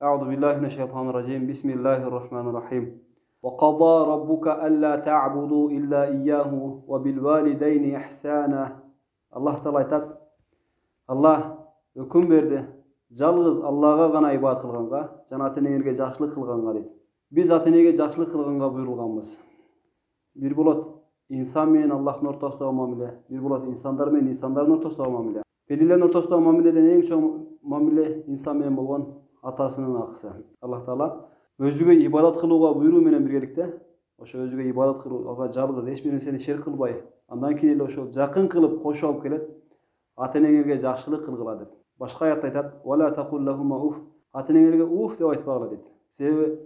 أعوذ بالله من الشيطان الرجيم بسم الله الرحمن الرحيم وقضى ربك ألا تعبدوا إلا إياه وبالوالدين إحسانا Allah Taala aytат, Allah hüküm berdi. Жалгыз Аллага гана ибадат кылганга, жана ата-энеңерге жакшылык кылганга дейт. Биз ата-энеге жакшылык кылганга буйрулганбыз. Бир болот инсан менен Аллахтын ортосундагы мамиле, бир болот инсандар менен инсандардын ортосундагы мамиле. Пенделердин ортосундагы мамиледен эң чоң мамиле инсан менен болгон атасынын акысы. Аллах Таала өзүгө ибадат кылууга буйруу менен биргеликте, ошо өзүгө ибадат кылууга жалгыз эч бир нерсени шерк кылбай, андан кийин эле ошо жакын кылып кошуп алып келет. Ата-энеңерге жакшылык кылгыла деп. Башка аятта айтат: "Вала тaqul lahuma уф". Ата-энеңерге уф деп айтпагыла дейт. Себеби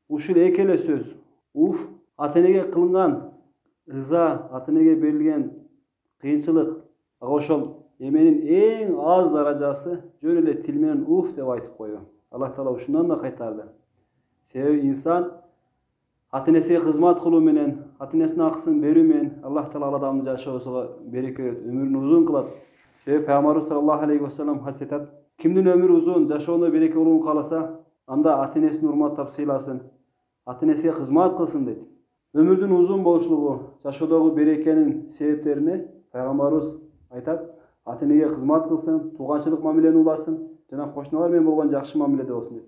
ушул эки эле сөз уф ата-энеге кылынган ыза, ата-энеге берилген кыйынчылык, ошол эменин эң аз даражасы жөн эле тил менен уф деп айтып койду. Аллах Таала ушундан да кайтарды. Себеби инсан ата-энесине кызмат кылуу менен, ата-энесинин акысын берүү менен Аллах Таала адамдын жашоосуна береке берет, өмүрүн узун кылат. Себеби Пайгамбарыбыз саллаллаху алейхи вассалам хадис айтат: кимдин өмүрү узун, жашоондо береке болууну кааласа, анда ата-энесин урматтап сыйласын, ата-энесине кызмат кылсын дейт. Өмүрдүн узун болушулугу, жашоодогу берекенин себептерине Пайгамбарыбыз айтат: ата-энеге кызмат кылсын, тууганчылык мамилени уласын, жана кошуналар менен болгон жакшы мамиледе болсун дейт.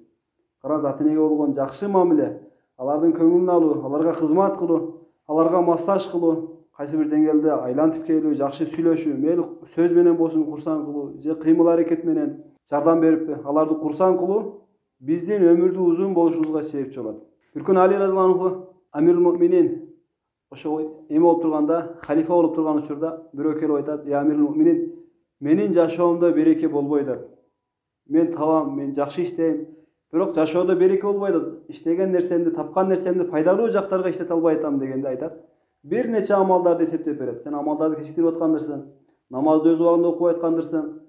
Караңыз, ата-энеге болгон жакшы мамиле, алардын көңүлүн алуу, аларга кызмат кылуу, аларга массаж кылуу, кайсы бир деңгээлде айлантып келүү, жакшы сүйлөшүү, мейли сөз менен болсун курсан кылуу, же кыймыл аракет менен жардам берип аларды курсан кылуу биздин өмүрдү узун болушубузга себепчи болот. Бир күнү Али радhiyallahu anh Амирул Муъминин ошо эме болуп турганда, халифа болуп турган учурда бирөө келип айтат: "Я Амирул Муъминин, менин жашоомдо береке болбойт. Мен табам, мен жакшы иштейм, бирок жашоодо береке болбойт. Иштеген нерсемди, тапкан нерсемди пайдалуу жактарга иштете албай атам" дегенде айтат: "Бир нече амалдарды эсептеп берет. Сен амалдарды кечиктирип аткандырсың, намазды өз убагында окубай аткандырсың.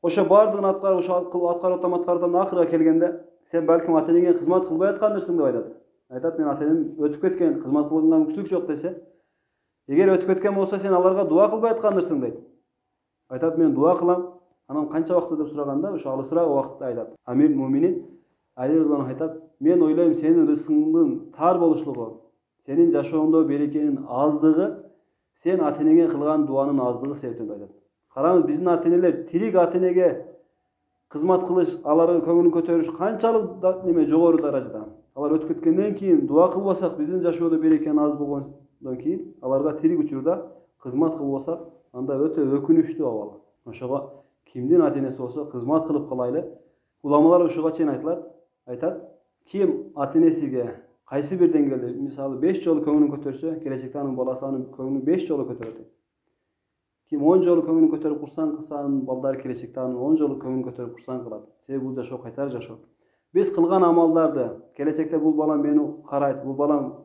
Ошо бардыгын аткарып, ошо аткарып атам, акырга келгенде сен балким ата-энеңе кызмат кылбай аткандырсың" деп айтат. Айтат: "Мен ата-энем өтүп кеткен, кызмат кылганга мүмкүнчүлүк жок" десе, "Эгер өтүп кеткен болсо сен аларга дуа кылбай аткандырсың" дейт. Айтат: "Мен дуа кылам". Анан канча убакытта деп сураганда, ошо алысыраак убакытта айтат. Амир Муъминин Али радhiyallahu anh айтат: "Мен ойлойм, сенин рызкыңдын тар болушулугу, сенин жашооңдо берекенин аздыгы, сен ата-энеңе кылган дуанын аздыгы себептен" айтат. Караңыз, биздин ата-энелер тирик ата-энеге кызмат кылыш, алардын көңүлүн көтөрүш канчалык неме жогору даражада. Алар өтүп кеткенден кийин дуа кылбасак, биздин жашоодо берекен аз болгондон кийин аларга тирик учурда кызмат кылбасак, анда өтө өкүнүчтүү абал. Ошого кимдин ата-энеси болсо кызмат кылып калайлы. Уламалар ушуга чейин айтат: ким ата-энесиге кайсы бир деңгээлде, мисалы 5 жолу көңүлүн көтөрсө, келечекте анын баласы анын көңүлүн 5 жолу көтөрөт. Ким 10 жолу көңүлүн көтөрүп курсан кылса, анын балдары келечекте анын 10 жолу көңүлүн көтөрүп курсан кылат. Себеби бул жашоо кайтар жашоо. Биз кылган амалдарды келечекте бул балам мени карайт, бул балам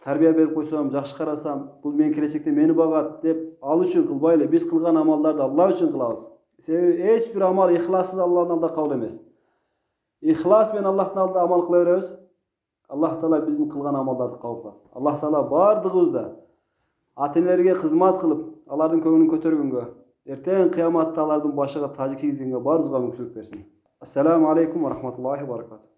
тарбия берип койсом, жакшы карасам, бул мен келечекте мени багат деп ал үчүн кылбайлы. Биз кылган амалдарды Алла үчүн кылабыз. Себеби эч бир амал ихлассыз Алланын алдында кабыл эмес. Ихлас менен Аллахтын алдында амал кыла беребиз, Аллах Таала биздин кылган амалдарды кабыл кылат. Аллах Таала бардыгыбызда ата-энелерге кызмат кылып, алардын көңүлүн көтөргөнгө, эртең кыяматта алардын башыга тажы кийгизгенге баарыбызга мүмкүнчүлүк берсин. Ассаламу алейкум ва рахматуллахи ва баракатух.